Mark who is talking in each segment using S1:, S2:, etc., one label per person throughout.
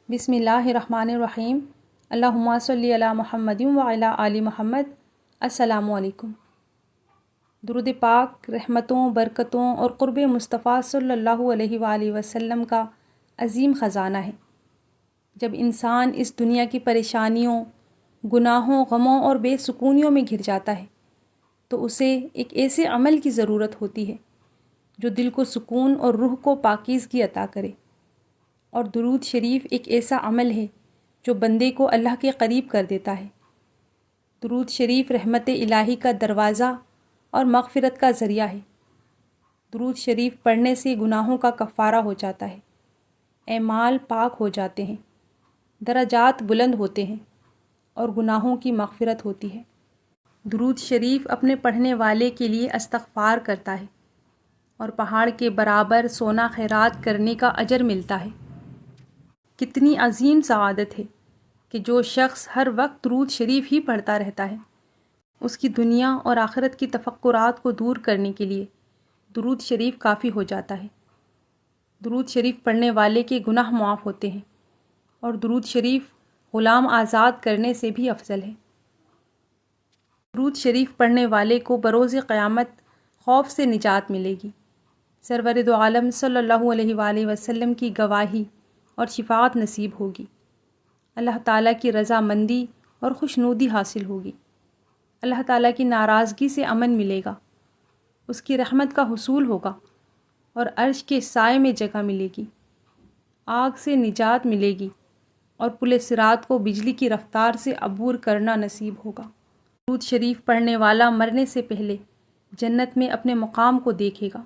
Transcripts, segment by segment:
S1: بسم اللہ الرحمن الرحیم۔ اللہم صلی علی محمد وعلی آل محمد۔ السلام علیکم۔ درود پاک رحمتوں، برکتوں اور قرب مصطفیٰ صلی اللہ علیہ وآلہ وسلم کا عظیم خزانہ ہے۔ جب انسان اس دنیا کی پریشانیوں، گناہوں، غموں اور بے سکونیوں میں گھر جاتا ہے تو اسے ایک ایسے عمل کی ضرورت ہوتی ہے جو دل کو سکون اور روح کو پاکیزگی عطا کرے، اور درود شریف ایک ایسا عمل ہے جو بندے کو اللہ کے قریب کر دیتا ہے۔ درود شریف رحمت الہی کا دروازہ اور مغفرت کا ذریعہ ہے۔ درود شریف پڑھنے سے گناہوں کا کفارہ ہو جاتا ہے، اعمال پاک ہو جاتے ہیں، درجات بلند ہوتے ہیں اور گناہوں کی مغفرت ہوتی ہے۔ درود شریف اپنے پڑھنے والے کے لیے استغفار کرتا ہے اور پہاڑ کے برابر سونا خیرات کرنے کا اجر ملتا ہے۔ کتنی عظیم سعادت ہے کہ جو شخص ہر وقت درود شریف ہی پڑھتا رہتا ہے، اس کی دنیا اور آخرت کی تفکرات کو دور کرنے کے لیے درود شریف کافی ہو جاتا ہے۔ درود شریف پڑھنے والے کے گناہ معاف ہوتے ہیں اور درود شریف غلام آزاد کرنے سے بھی افضل ہے۔ درود شریف پڑھنے والے کو بروز قیامت خوف سے نجات ملے گی۔ سرور دو عالم صلی اللہ علیہ وآلہ وسلم کی گواہی اور شفاعت نصیب ہوگی۔ اللہ تعالیٰ کی رضامندی اور خوشنودی حاصل ہوگی۔ اللہ تعالیٰ کی ناراضگی سے امن ملے گا، اس کی رحمت کا حصول ہوگا اور عرش کے سائے میں جگہ ملے گی۔ آگ سے نجات ملے گی اور پل صراط کو بجلی کی رفتار سے عبور کرنا نصیب ہوگا۔ درود شریف پڑھنے والا مرنے سے پہلے جنت میں اپنے مقام کو دیکھے گا۔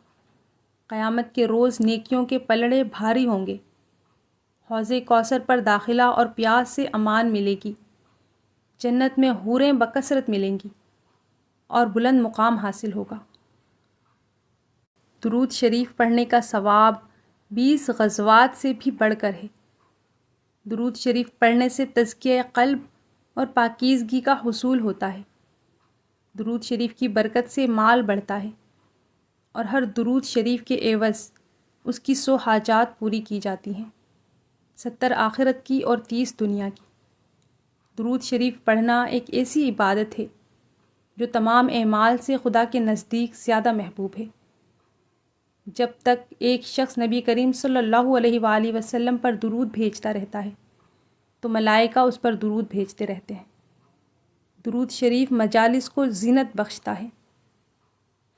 S1: قیامت کے روز نیکیوں کے پلڑے بھاری ہوں گے۔ حوض کوثر پر داخلہ اور پیاس سے امان ملے گی۔ جنت میں حوریں بکثرت ملیں گی اور بلند مقام حاصل ہوگا۔ درود شریف پڑھنے کا ثواب 20 غزوات سے بھی بڑھ کر ہے۔ درود شریف پڑھنے سے تزکیہ قلب اور پاکیزگی کا حصول ہوتا ہے۔ درود شریف کی برکت سے مال بڑھتا ہے اور ہر درود شریف کے عوض اس کی 100 حاجات پوری کی جاتی ہیں، 70 آخرت کی اور 30 دنیا کی۔ درود شریف پڑھنا ایک ایسی عبادت ہے جو تمام اعمال سے خدا کے نزدیک زیادہ محبوب ہے۔ جب تک ایک شخص نبی کریم صلی اللہ علیہ وآلہ وسلم پر درود بھیجتا رہتا ہے تو ملائکہ اس پر درود بھیجتے رہتے ہیں۔ درود شریف مجالس کو زینت بخشتا ہے،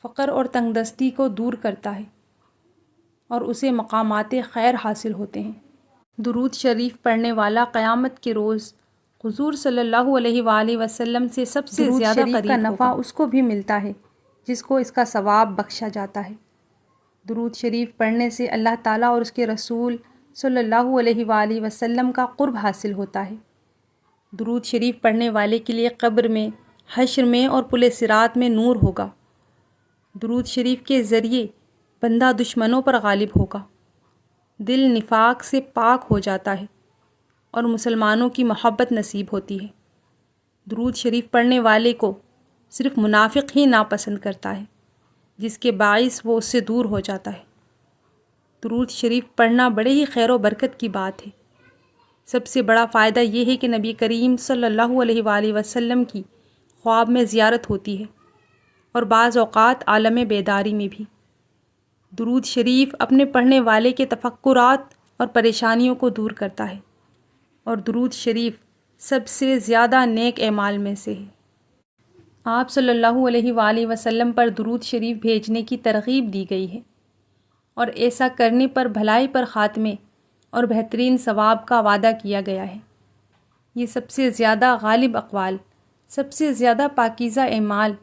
S1: فقر اور تنگ دستی کو دور کرتا ہے اور اسے مقامات خیر حاصل ہوتے ہیں۔ درود شریف پڑھنے والا قیامت کے روز حضور صلی اللہ علیہ وآلہ وسلم سے سب سے زیادہ قریب ہوگا۔ درود شریف کا نفع اس کو بھی ملتا ہے جس کو اس کا ثواب بخشا جاتا ہے۔ درود شریف پڑھنے سے اللہ تعالیٰ اور اس کے رسول صلی اللہ علیہ وآلہ وسلم کا قرب حاصل ہوتا ہے۔ درود شریف پڑھنے والے کے لیے قبر میں، حشر میں اور پل صراط میں نور ہوگا۔ درود شریف کے ذریعے بندہ دشمنوں پر غالب ہوگا، دل نفاق سے پاک ہو جاتا ہے اور مسلمانوں کی محبت نصیب ہوتی ہے۔ درود شریف پڑھنے والے کو صرف منافق ہی ناپسند کرتا ہے، جس کے باعث وہ اس سے دور ہو جاتا ہے۔ درود شریف پڑھنا بڑے ہی خیر و برکت کی بات ہے۔ سب سے بڑا فائدہ یہ ہے کہ نبی کریم صلی اللہ علیہ وآلہ وسلم کی خواب میں زیارت ہوتی ہے اور بعض اوقات عالم بیداری میں بھی۔ درود شریف اپنے پڑھنے والے کے تفکرات اور پریشانیوں کو دور کرتا ہے اور درود شریف سب سے زیادہ نیک اعمال میں سے ہے۔ آپ صلی اللہ علیہ وآلہ وسلم پر درود شریف بھیجنے کی ترغیب دی گئی ہے اور ایسا کرنے پر بھلائی پر خاتمے اور بہترین ثواب کا وعدہ کیا گیا ہے۔ یہ سب سے زیادہ غالب اقوال، سب سے زیادہ پاکیزہ اعمال،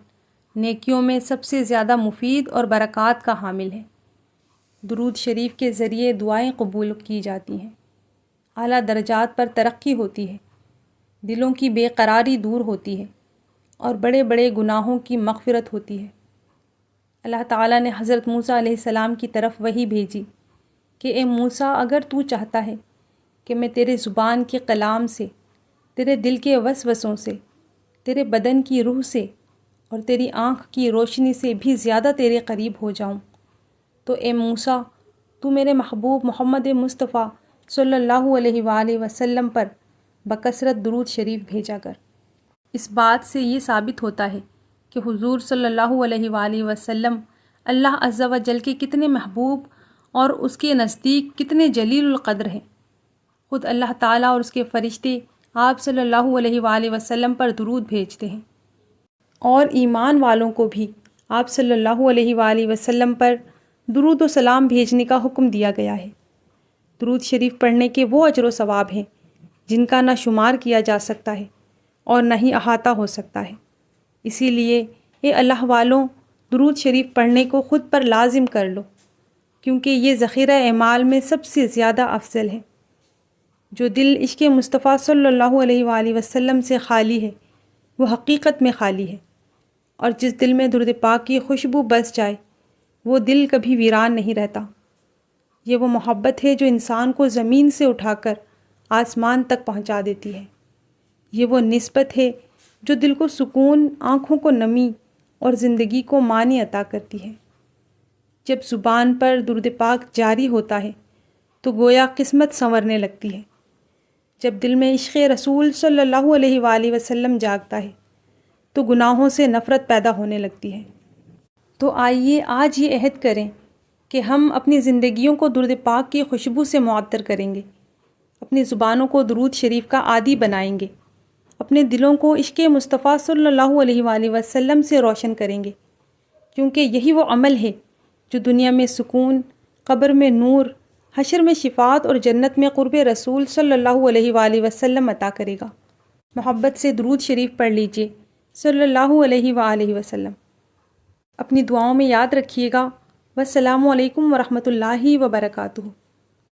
S1: نیکیوں میں سب سے زیادہ مفید اور برکات کا حامل ہے۔ درود شریف کے ذریعے دعائیں قبول کی جاتی ہیں، اعلیٰ درجات پر ترقی ہوتی ہے، دلوں کی بے قراری دور ہوتی ہے اور بڑے بڑے گناہوں کی مغفرت ہوتی ہے۔ اللہ تعالیٰ نے حضرت موسیٰ علیہ السلام کی طرف وحی بھیجی کہ اے موسیٰ، اگر تو چاہتا ہے کہ میں تیرے زبان کے کلام سے، تیرے دل کے وسوسوں سے، تیرے بدن کی روح سے اور تیری آنکھ کی روشنی سے بھی زیادہ تیرے قریب ہو جاؤں تو اے موسیٰ، تو میرے محبوب محمد مصطفیٰ صلی اللہ علیہ وآلہ وسلم پر بکثرت درود شریف بھیجا کر۔ اس بات سے یہ ثابت ہوتا ہے کہ حضور صلی اللہ علیہ وآلہ وسلم اللہ عز و جل کے کتنے محبوب اور اس کے نزدیک کتنے جلیل القدر ہیں۔ خود اللہ تعالیٰ اور اس کے فرشتے آپ صلی اللہ علیہ وآلہ وسلم پر درود بھیجتے ہیں، اور ایمان والوں کو بھی آپ صلی اللہ علیہ وآلہ وسلم پر درود و سلام بھیجنے کا حکم دیا گیا ہے۔ درود شریف پڑھنے کے وہ اجر و ثواب ہیں جن کا نہ شمار کیا جا سکتا ہے اور نہ ہی احاطہ ہو سکتا ہے۔ اسی لیے اے اللہ والوں، درود شریف پڑھنے کو خود پر لازم کر لو، کیونکہ یہ ذخیرہ اعمال میں سب سے زیادہ افضل ہے۔ جو دل عشق مصطفیٰ صلی اللہ علیہ وآلہ وسلم سے خالی ہے وہ حقیقت میں خالی ہے، اور جس دل میں درود پاک کی خوشبو بس جائے وہ دل کبھی ویران نہیں رہتا۔ یہ وہ محبت ہے جو انسان کو زمین سے اٹھا کر آسمان تک پہنچا دیتی ہے۔ یہ وہ نسبت ہے جو دل کو سکون، آنکھوں کو نمی اور زندگی کو معنی عطا کرتی ہے۔ جب زبان پر درود پاک جاری ہوتا ہے تو گویا قسمت سنورنے لگتی ہے۔ جب دل میں عشق رسول صلی اللہ علیہ وآلہ وسلم جاگتا ہے تو گناہوں سے نفرت پیدا ہونے لگتی ہے۔ تو آئیے آج یہ عہد کریں کہ ہم اپنی زندگیوں کو درود پاک کی خوشبو سے معطر کریں گے، اپنی زبانوں کو درود شریف کا عادی بنائیں گے، اپنے دلوں کو عشق مصطفیٰ صلی اللہ علیہ وآلہ وسلم سے روشن کریں گے، کیونکہ یہی وہ عمل ہے جو دنیا میں سکون، قبر میں نور، حشر میں شفاعت اور جنت میں قرب رسول صلی اللہ علیہ وآلہ وسلم عطا کرے گا۔ محبت سے درود شریف پڑھ لیجئے صلی اللہ علیہ وآلہ وسلم۔ اپنی دعاؤں میں یاد رکھیے گا۔ والسلام علیکم ورحمۃ اللہ وبرکاتہ۔